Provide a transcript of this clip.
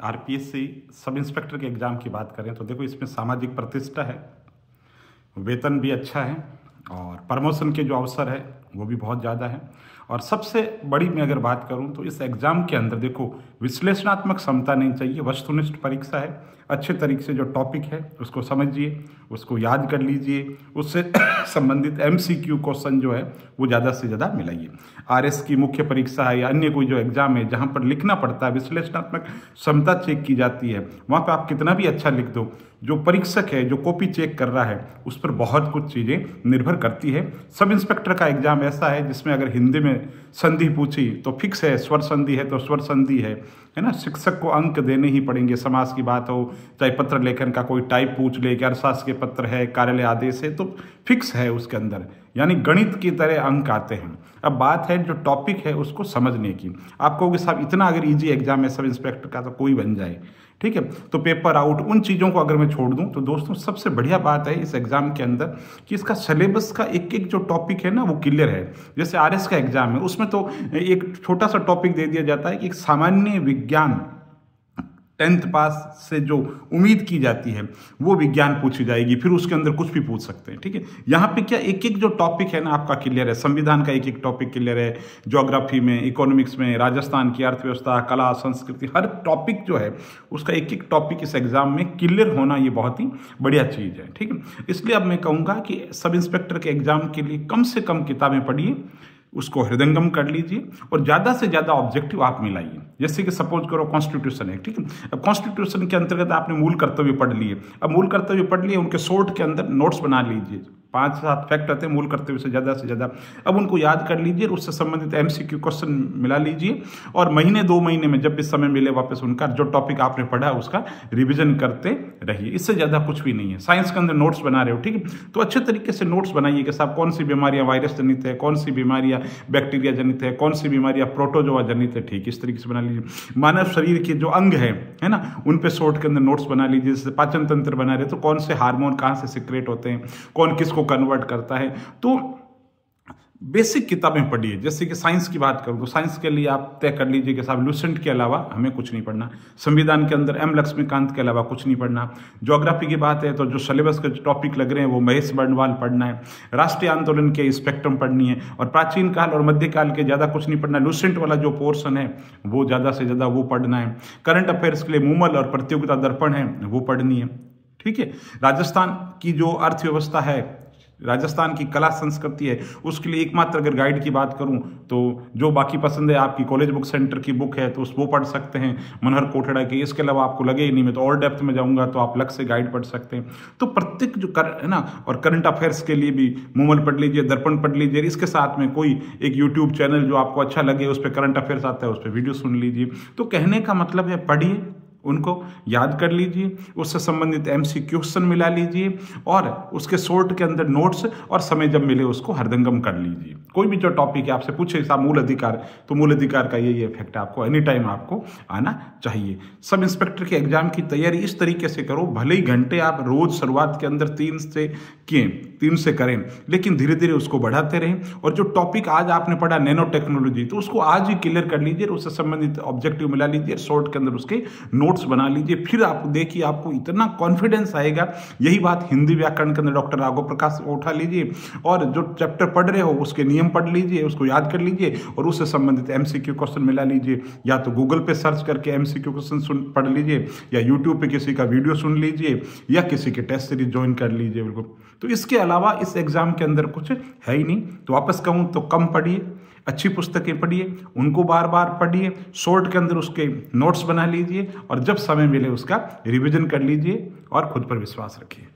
RPSC sub inspector के exam की बात करें तो देखो इसमें सामाजिक प्रतिष्ठा है, वेतन भी अच्छा है और प्रमोशन के जो अवसर है वो भी बहुत ज़्यादा है। और सबसे बड़ी मैं अगर बात करूं तो इस एग्ज़ाम के अंदर देखो विश्लेषणात्मक क्षमता नहीं चाहिए, वस्तुनिष्ठ परीक्षा है। अच्छे तरीके से जो टॉपिक है उसको समझिए, उसको याद कर लीजिए, उससे संबंधित एमसीक्यू क्वेश्चन जो है वो ज़्यादा से ज़्यादा मिलाइए। आरएस की मुख्य परीक्षा है या अन्य कोई जो एग्ज़ाम है जहाँ पर लिखना पड़ता है, विश्लेषणात्मक क्षमता चेक की जाती है, वहाँ पर आप कितना भी अच्छा लिख दो, जो परीक्षक है जो कॉपी चेक कर रहा है उस पर बहुत कुछ चीज़ें निर्भर करती है। सब इंस्पेक्टर का एग्जाम ऐसा है जिसमें अगर हिंदी में संधि पूछी तो फिक्स है, स्वर संधि है तो स्वर संधि है ना। शिक्षक को अंक देने ही पड़ेंगे, समास की बात हो चाहे पत्र लेखन का कोई टाइप पूछ ले कि अशासकीय पत्र है, कार्यालय आदेश है, तो फिक्स है उसके अंदर, यानी गणित की तरह अंक आते हैं। अब बात है जो टॉपिक है उसको समझने की। आप कहोगे साहब इतना अगर इजी एग्जाम है सब इंस्पेक्टर का तो कोई बन जाए, ठीक है, तो पेपर आउट उन चीज़ों को अगर मैं छोड़ दूं तो दोस्तों सबसे बढ़िया बात है इस एग्जाम के अंदर कि इसका सिलेबस का एक एक जो टॉपिक है ना वो क्लियर है। जैसे आरएस का एग्जाम है उसमें तो एक छोटा सा टॉपिक दे दिया जाता है कि एक सामान्य विज्ञान 10th पास से जो उम्मीद की जाती है वो विज्ञान पूछी जाएगी, फिर उसके अंदर कुछ भी पूछ सकते हैं, ठीक है। यहाँ पे क्या एक एक जो टॉपिक है ना आपका क्लियर है, संविधान का एक एक टॉपिक क्लियर है, ज्योग्राफी में, इकोनॉमिक्स में, राजस्थान की अर्थव्यवस्था, कला, संस्कृति, हर टॉपिक जो है उसका एक एक टॉपिक इस एग्जाम में क्लियर होना ये बहुत ही बढ़िया चीज़ है, ठीक है। इसलिए अब मैं कहूँगा कि सब इंस्पेक्टर के एग्जाम के लिए कम से कम किताबें पढ़िए, उसको हृदयंगम कर लीजिए और ज़्यादा से ज़्यादा ऑब्जेक्टिव आप मिलाइए। जैसे कि सपोज करो कॉन्स्टिट्यूशन है, ठीक है, अब कॉन्स्टिट्यूशन के अंतर्गत आपने मूल कर्तव्य पढ़ लिए, अब मूल कर्तव्य पढ़ लिए उनके शॉर्ट के अंदर नोट्स बना लीजिए, 5-7 फैक्ट आते हैं मूल कर्तव्य से ज़्यादा, अब उनको याद कर लीजिए, उससे संबंधित एमसीक्यू क्वेश्चन मिला लीजिए और महीने 2 महीने में जब भी समय मिले वापस उनका जो टॉपिक आपने पढ़ा उसका रिविजन करते रहिए। इससे ज़्यादा कुछ भी नहीं है। साइंस के अंदर नोट्स बना रहे हो, ठीक है, तो अच्छे तरीके से नोट्स बनाइए कि साहब कौन सी बीमारियाँ वायरस जनित है, कौन सी बीमारियाँ बैक्टीरिया जनित है, कौन सी बीमारियाँ प्रोटोजोआ जनित है, ठीक इस तरीके से बना लीजिए। मानव शरीर के जो अंग है ना उन पे शॉर्ट के अंदर नोट्स बना लीजिए। जैसे पाचन तंत्र बना रहे तो कौन से हार्मोन कहाँ से सिक्रेट होते हैं, कौन किसको कन्वर्ट करता है, तो बेसिक किताबें पढ़िए। जैसे कि साइंस की बात करूँ तो साइंस के लिए आप तय कर लीजिए कि साहब लुसेंट के अलावा हमें कुछ नहीं पढ़ना, संविधान के अंदर एम लक्ष्मीकांत के अलावा कुछ नहीं पढ़ना, ज्योग्राफी की बात है तो जो सिलेबस के टॉपिक लग रहे हैं वो महेश बर्णवाल पढ़ना है, राष्ट्रीय आंदोलन के स्पेक्ट्रम पढ़नी है और प्राचीन काल और मध्यकाल के ज़्यादा कुछ नहीं पढ़ना, लुसेंट वाला जो पोर्शन है वो ज़्यादा से ज़्यादा वो पढ़ना है। करंट अफेयर्स के लिए मूमल और प्रतियोगिता दर्पण है वो पढ़नी है, ठीक है। राजस्थान की जो अर्थव्यवस्था है, राजस्थान की कला संस्कृति है, उसके लिए एकमात्र अगर गाइड की बात करूं तो जो बाकी पसंद है आपकी कॉलेज बुक सेंटर की बुक है तो वो पढ़ सकते हैं मनहर कोठड़ा की। इसके अलावा आपको लगे ही नहीं मैं तो और डेप्थ में जाऊंगा तो आप लक्ष्य से गाइड पढ़ सकते हैं। तो प्रत्येक जो है ना, और करंट अफेयर्स के लिए भी मूमल पढ़ लीजिए, दर्पण पढ़ लीजिए, इसके साथ में कोई एक यूट्यूब चैनल जो आपको अच्छा लगे उस पर करंट अफेयर्स आता है उस पर वीडियो सुन लीजिए। तो कहने का मतलब है पढ़िए, उनको याद कर लीजिए, उससे संबंधित एमसीक्यू क्वेश्चन मिला लीजिए और उसके शॉर्ट के अंदर नोट्स और समय जब मिले उसको हृदयंगम कर लीजिए। कोई भी जो टॉपिक है आपसे पूछे साहब मूल अधिकार, तो मूल अधिकार का यही इफेक्ट आपको एनी टाइम आपको आना चाहिए। सब इंस्पेक्टर के एग्जाम की तैयारी इस तरीके से करो, भले ही घंटे आप रोज शुरुआत के अंदर 3 से करें, लेकिन धीरे धीरे उसको बढ़ाते रहें। और जो टॉपिक आज आपने पढ़ा नैनो टेक्नोलॉजी तो उसको आज ही क्लियर कर लीजिए, उससे संबंधित ऑब्जेक्टिव मिला लीजिए, शॉर्ट के अंदर उसके नोट्स बना लीजिए, फिर आप देखिए आपको इतना कॉन्फिडेंस आएगा। यही बात हिंदी व्याकरण के अंदर डॉक्टर राघव प्रकाश उठा लीजिए और जो चैप्टर पढ़ रहे हो उसके नियम पढ़ लीजिए, उसको याद कर लीजिए और उससे संबंधित एमसीक्यू क्वेश्चन मिला लीजिए। या तो गूगल पे सर्च करके एमसीक्यू क्वेश्चन पढ़ लीजिए या यूट्यूब पे किसी का वीडियो सुन लीजिए या किसी के टेस्ट सीरीज ज्वाइन कर लीजिए। बिल्कुल, तो इसके अलावा इस एग्जाम के अंदर कुछ है ही नहीं। तो वापस कहूँ तो कम पढ़िए, अच्छी पुस्तकें पढ़िए, उनको बार बार पढ़िए, शॉर्ट के अंदर उसके नोट्स बना लीजिए और जब समय मिले उसका रिवीजन कर लीजिए और खुद पर विश्वास रखिए।